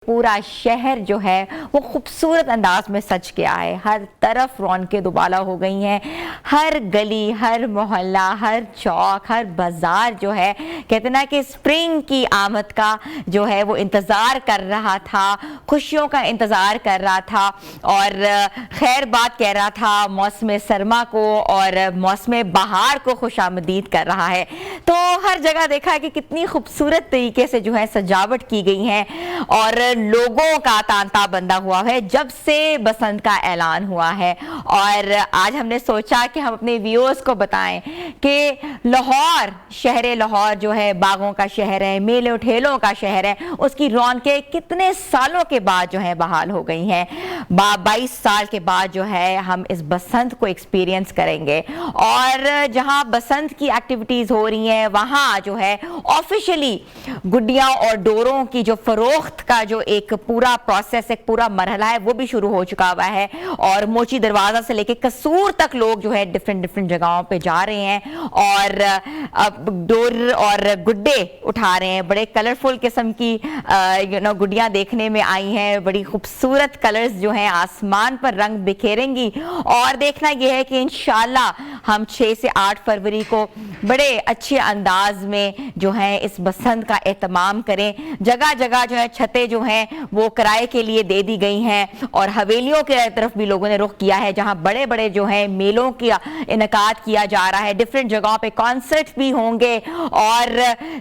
पूरा शहर जो है वो खूबसूरत अंदाज में सज गया है। हर तरफ रौनकें दुबाला हो गई हैं। हर गली, हर मोहल्ला, हर चौक, हर बाज़ार जो है कहते ना कि स्प्रिंग की आमद का जो है वो इंतज़ार कर रहा था, खुशियों का इंतज़ार कर रहा था और खैर बात कह रहा था मौसम सरमा को और मौसम बहार को खुशामदीद कर रहा है। तो हर जगह देखा है कि कितनी खूबसूरत तरीके से जो है सजावट की गई है और लोगों का तांता बंधा हुआ है जब से बसंत का ऐलान हुआ है। और आज हमने सोचा कि हम अपने व्यूअर्स को बताएं कि लाहौर, शहर लाहौर जो है बागों का शहर है, मेलों ठेलों का शहर है, उसकी रौनकें कितने सालों के बाद जो है बहाल हो गई हैं। 22 साल के बाद जो है हम इस बसंत को एक्सपीरियंस करेंगे और जहां बसंत की एक्टिविटीज हो रही हैं वहां जो है ऑफिशियली गुड्डियां और डोरों की जो फरोख्त का जो एक पूरा प्रोसेस, एक पूरा मरहला है वो भी शुरू हो चुका हुआ है और मोची दरवाजा से लेके कसूर तक लोग जो है डिफरेंट जगहों पे जा रहे हैं और अब डोर और गुड्डे उठा रहे हैं। बड़े कलरफुल किस्म की गुड्डियां देखने में आई हैं। बड़ी खूबसूरत कलर्स जो हैं आसमान पर रंग बिखेरेंगी और देखना यह है कि इंशाल्लाह हम 6 से 8 फरवरी को बड़े अच्छे अंदाज में जो है इस बसंत का एहतमाम करें। जगह जगह जो है छतें जो हैं वो किराए के लिए दे दी गई हैं और हवेलियों के तरफ भी लोगों ने रुख किया है जहां बड़े बड़े जो है मेलों का इनेकाद किया जा रहा है। डिफरेंट जगहों पे कॉन्सर्ट भी होंगे और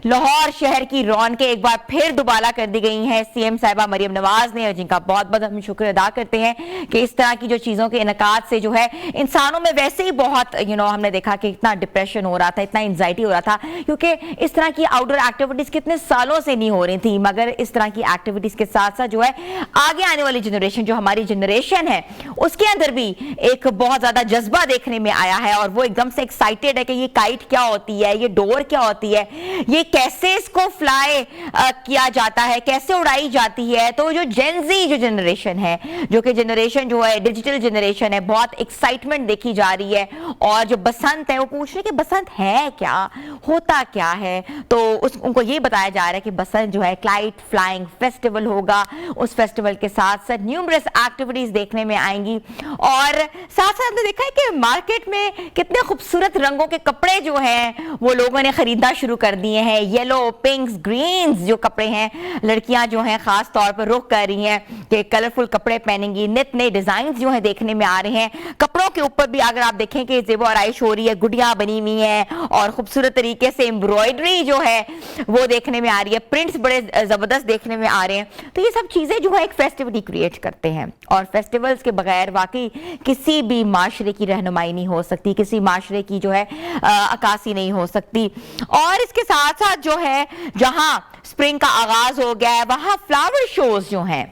लाहौर शहर की रौनकें एक बार फिर दुबाला कर दी गई हैं सीएम साहिबा मरियम नवाज ने, जिनका बहुत बहुत हम शुक्र अदा करते हैं कि इस तरह की जो चीज़ों के इनेकाद से जो है इंसानों में वैसे ही बहुत हमने देखा कि इतना डिप्रेशन हो रहा था, इतना एंजाइटी हो रहा था क्योंकि इस तरह की आउटडोर एक्टिविटीज कितने सालों से नहीं हो रही थी। मगर इस तरह की एक्टिविटीज के साथ साथ जो है आगे आने वाली जनरेशन, जो हमारी जनरेशन है, उसके अंदर भी एक बहुत ज्यादा जज्बा देखने में आया है और वो एकदम से एक्साइटेड है कि ये काइट क्या होती है, ये डोर क्या होती है, ये कैसे इसको फ्लाई किया जाता है, कैसे उड़ाई जाती है। तो जो जेनजी जो जनरेशन है, जो कि जनरेशन जो है डिजिटल जनरेशन है, बहुत एक्साइटमेंट देखी जा रही है और जो बसंत है वो पूछ रहे कि बसंत है क्या, होता क्या है। तो उनको ये बताया जा रहा है कि बसंत जो है काइट फ्लाइंग फेस्टिवल होगा। उस फेस्टिवल के साथ साथ न्यूमरस एक्टिविटीज देखने में आएंगी और साथ साथ हमने देखा है कि मार्केट में कितने खूबसूरत रंगों के कपड़े जो हैं वो लोगों ने खरीदना शुरू कर दिए हैं। येलो, पिंक्स, ग्रीन्स जो कपड़े हैं, लड़कियां जो हैं खास तौर पर रुख कर रही हैं कि कलरफुल कपड़े पहनेंगी। नित नए डिजाइन जो है देखने में आ रहे हैं। कपड़ों के ऊपर भी अगर आप देखें कि जेबो आराइश हो रही है, गुड़ियां बनी हुई हैं और खूबसूरत तरीके से एम्ब्रॉयडरी जो है वो देखने में आ रही है, प्रिंट्स बड़े जबरदस्त देखने में आ रहे हैं। तो ये सब चीजें जो है एक फेस्टिविटी क्रिएट करते हैं और फेस्टिवल्स के बगैर वाकई किसी भी माशरे की रहनुमाई नहीं हो सकती, किसी माशरे की जो है अक्कासी नहीं हो सकती। और इसके साथ साथ जो है जहां स्प्रिंग का आगाज हो गया है वहां फ्लावर शोज जो हैं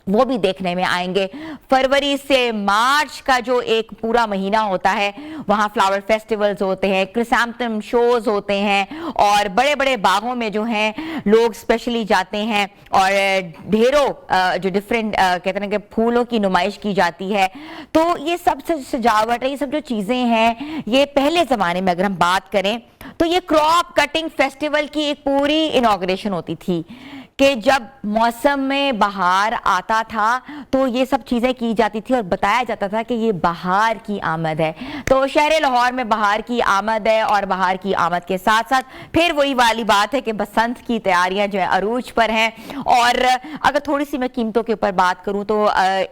वो भी देखने में आएंगे। फरवरी से मार्च का जो एक पूरा महीना होता है वहाँ फ्लावर फेस्टिवल्स होते हैं, क्रिसैंथेमम शोज होते हैं और बड़े बड़े बागों में जो हैं लोग स्पेशली जाते हैं और ढेरों जो डिफरेंट कहते हैं कि फूलों की नुमाइश की जाती है। तो ये सब सजावट है, ये सब जो चीज़ें हैं ये पहले ज़माने में अगर हम बात करें तो ये क्रॉप कटिंग फेस्टिवल की एक पूरी इनॉग्रेशन होती थी कि जब मौसम में बहार आता था तो ये सब चीज़ें की जाती थी और बताया जाता था कि ये बहार की आमद है। तो शहर लाहौर में बहार की आमद है और बहार की आमद के साथ साथ फिर वही वाली बात है कि बसंत की तैयारियां जो है अरूज पर हैं। और अगर थोड़ी सी मैं कीमतों के ऊपर बात करूं तो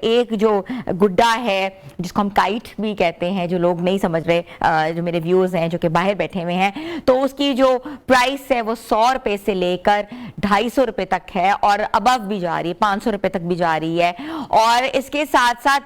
एक जो गुड्डा है जिसको हम काइट भी कहते हैं, जो लोग नहीं समझ रहे, जो मेरे व्यूज़ हैं जो कि बाहर बैठे हुए हैं, तो उसकी जो प्राइस है वो 100 रुपये से लेकर 250 रुपये तक है और अबव भी जा रही है, 500 रुपए तक भी जा रही है। और इसके साथ साथ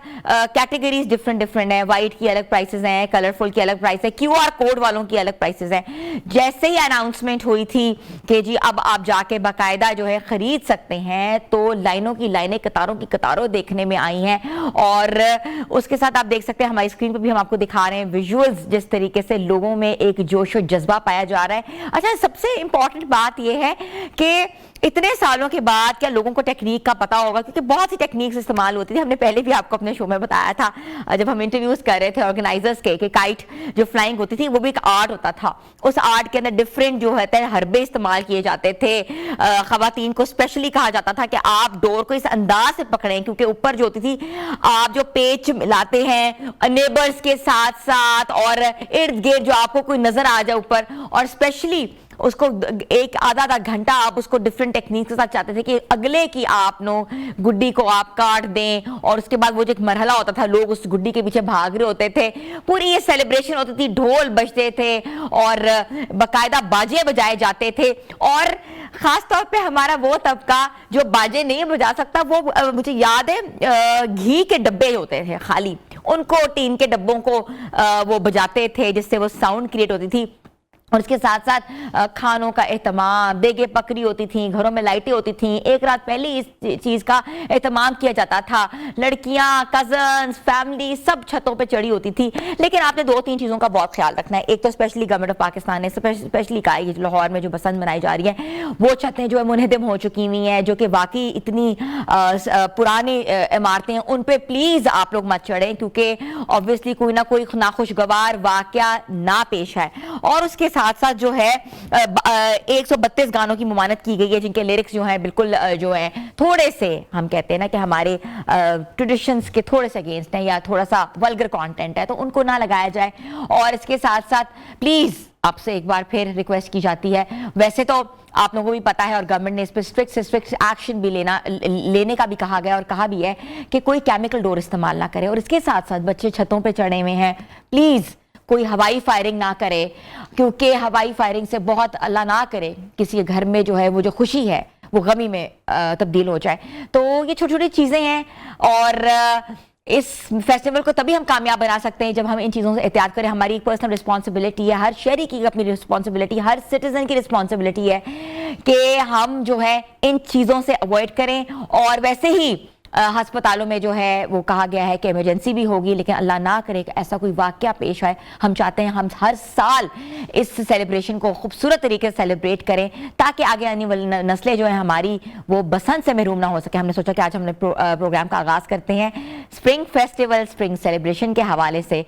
कैटेगरीज डिफरेंट है। वाइट की अलग प्राइसेस हैं, कलरफुल की अलग प्राइस है, क्यूआर कोड वालों की अलग प्राइसेस हैं। जैसे ही अनाउंसमेंट हुई थी कि जी अब आप जाके बाकायदा जो है खरीद सकते हैं, तो लाइनों की लाइनें, कतारों की कतारों देखने में आई हैं। और उसके साथ आप देख सकते हैं हमारी स्क्रीन पर भी हम आपको दिखा रहे हैं विजुअल्स, जिस तरीके से लोगों में एक जोश और जज्बा पाया जा रहा है। अच्छा, सबसे इंपॉर्टेंट बात यह है कि इतने सालों के बाद क्या लोगों को टेक्निक का पता होगा, क्योंकि बहुत सी टेक्निक्स इस्तेमाल होती थी। हमने पहले भी आपको अपने शो में बताया था जब हम इंटरव्यूज कर रहे थे ऑर्गेनाइजर्स के, कि काइट जो फ्लाइंग होती थी वो भी एक आर्ट होता था। उस आर्ट के अंदर डिफरेंट जो होते हैं हरबे इस्तेमाल किए जाते थे। खवातीन को स्पेशली कहा जाता था कि आप डोर को इस अंदाज से पकड़ें, क्योंकि ऊपर जो होती थी आप जो पेच मिलाते हैं नेबर्स के साथ साथ और इर्द गिर्द जो आपको कोई नजर आ जाए ऊपर, और स्पेशली उसको एक आधा घंटा आप उसको डिफरेंट टेक्निक के साथ चाहते थे कि अगले की आप नो गुड्डी को आप काट दें, और उसके बाद वो जो एक मरहला होता था लोग उस गुड्डी के पीछे भाग रहे होते थे, पूरी ये सेलिब्रेशन होती थी, ढोल बजते थे और बाकायदा बाजे बजाए जाते थे। और खास तौर पे हमारा वो तबका जो बाजे नहीं बजा सकता, वो मुझे याद है घी के डब्बे होते थे खाली, उनको टीन के डब्बों को वो बजाते थे जिससे वो साउंड क्रिएट होती थी। और इसके साथ साथ खानों का एहतमाम, देगे पकड़ी होती थी, घरों में लाइटें होती थी, एक रात पहले इस चीज का एहतमाम किया जाता था। लड़कियां, कजन्स, फैमिली सब छतों पे चढ़ी होती थी। लेकिन आपने 2-3 चीजों का बहुत ख्याल रखना है। एक तो स्पेशली गवर्नमेंट ऑफ पाकिस्तान ने स्पेशली कहा है लाहौर में जो बसंत मनाई जा रही है वो छतें जो है मुनहदम हो चुकी हुई हैं, जो कि वाकई इतनी पुरानी इमारतें हैं, उन पर प्लीज आप लोग मत चढ़ें, क्योंकि ऑब्वियसली कोई ना कोई नाखुशगवार वाकया ना पेश है। और उसके साथ साथ जो है 132 गानों की ममानत की गई है, जिनके लिरिक्स जो हैं बिल्कुल जो है थोड़े से, हम कहते हैं ना कि हमारे ट्रेडिशंस के थोड़े से अगेंस्ट हैं या थोड़ा सा वल्गर कंटेंट है, तो उनको ना लगाया जाए। और इसके साथ साथ प्लीज आपसे एक बार फिर रिक्वेस्ट की जाती है, वैसे तो आप लोगों को भी पता है और गवर्नमेंट ने इस पर स्ट्रिक्ट एक्शन भी लेने का भी कहा गया और कहा भी है कि कोई केमिकल डोर इस्तेमाल ना करे। और इसके साथ साथ बच्चे छतों पे चढ़े हुए हैं, प्लीज कोई हवाई फायरिंग ना करे, क्योंकि हवाई फायरिंग से बहुत अल्लाह ना करे किसी के घर में जो है वो जो खुशी है वो गमी में तब्दील हो जाए। तो ये छोटी छोटी चीजें हैं और इस फेस्टिवल को तभी हम कामयाब बना सकते हैं जब हम इन चीज़ों से एहतियात करें। हमारी एक पर्सनल रिस्पॉन्सिबिलिटी है, हर शहरी की अपनी रिस्पॉन्सिबिलिटी, हर सिटीजन की रिस्पॉन्सिबिलिटी है कि हम जो है इन चीज़ों से अवॉइड करें। और वैसे ही अस्पतालों में जो है वो कहा गया है कि इमरजेंसी भी होगी, लेकिन अल्लाह ना करे कि ऐसा कोई वाकया पेश आए। हम चाहते हैं हम हर साल इस सेलिब्रेशन को खूबसूरत तरीके से सेलिब्रेट करें ताकि आगे आने वाली नस्लें जो है हमारी वो बसंत से महरूम ना हो सके। हमने सोचा कि आज हमने प्रोग्राम का आगाज़ करते हैं स्प्रिंग फेस्टिवल, स्प्रिंग सेलिब्रेशन के हवाले से।